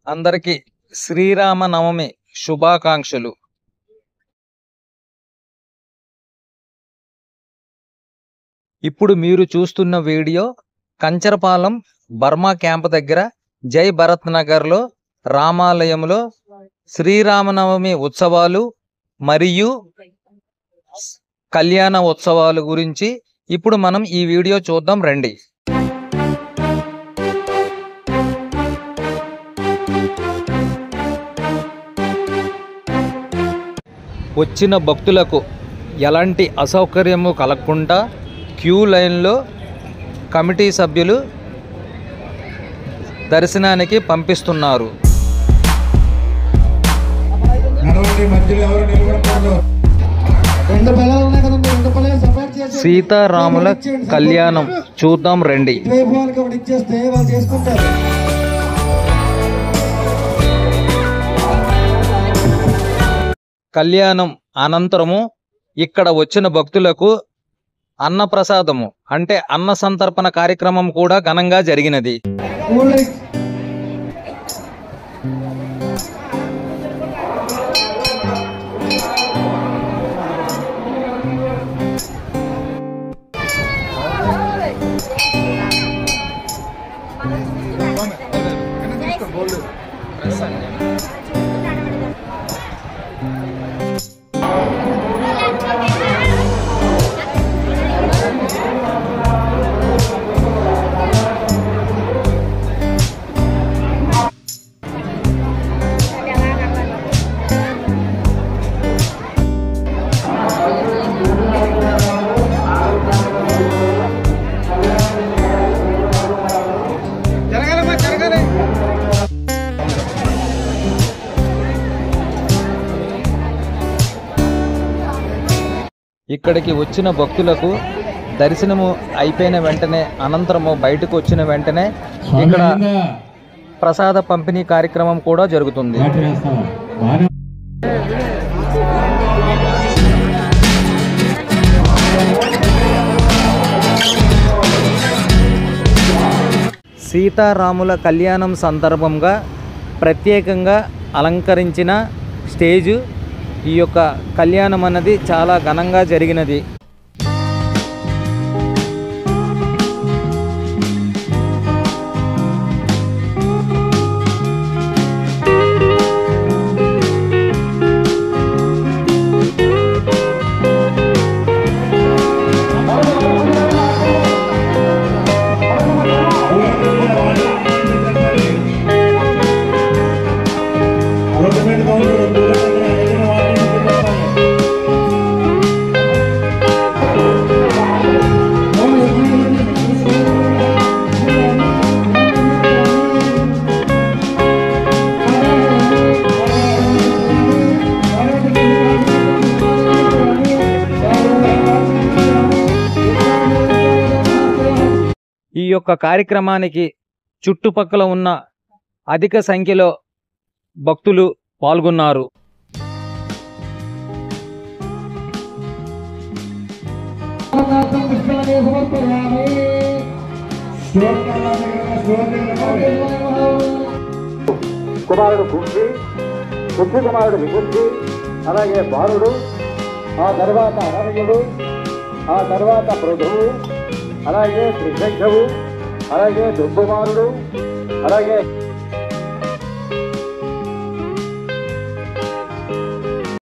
అందరికీ శ్రీరామనవమి శుభాకాంక్షలు. ఇప్పుడు మీరు చూస్తున్న వీడియో కంచరపాలెం బర్మా క్యాంప్ దగ్గర జై భరత్ నగర్లో రామాలయంలో శ్రీరామనవమి ఉత్సవాలు మరియు కళ్యాణ ఉత్సవాలు గురించి ఇప్పుడు మనం ఈ వీడియో చూద్దాం రండి. వచ్చిన భక్తులకు ఎలాంటి అసౌకర్యము కలగకుండా క్యూ లైన్లో కమిటీ సభ్యులు దర్శనానికి పంపిస్తున్నారు. సీతారాముల కళ్యాణం చూద్దాం రండి. కళ్యాణం అనంతరము ఇక్కడ వచ్చిన భక్తులకు అన్నప్రసాదము అంటే అన్న సంతర్పణ కార్యక్రమం కూడా ఘనంగా జరిగినది. ఇక్కడికి వచ్చిన భక్తులకు దర్శనము అయిపోయిన వెంటనే అనంతరము బయటకు వచ్చిన వెంటనే ఇక్కడ ప్రసాద పంపిణీ కార్యక్రమం కూడా జరుగుతుంది. సీతారాముల కళ్యాణం సందర్భంగా ప్రత్యేకంగా అలంకరించిన స్టేజు ఈ యొక్క కళ్యాణం అన్నది చాలా ఘనంగా జరిగినది. ఈ యొక్క కార్యక్రమానికి చుట్టుపక్కల ఉన్న అధిక సంఖ్యలో భక్తులు పాల్గొన్నారు. కుమారుడు బుద్ధి కుమారుడు విబుద్ధి, అలాగే బాలుడు, ఆ తర్వాత అననయుడు, ఆ తర్వాత పృథువు, అలాగే త్రిశంఖవు, అలాగే దుర్గుమారుడు, అలాగే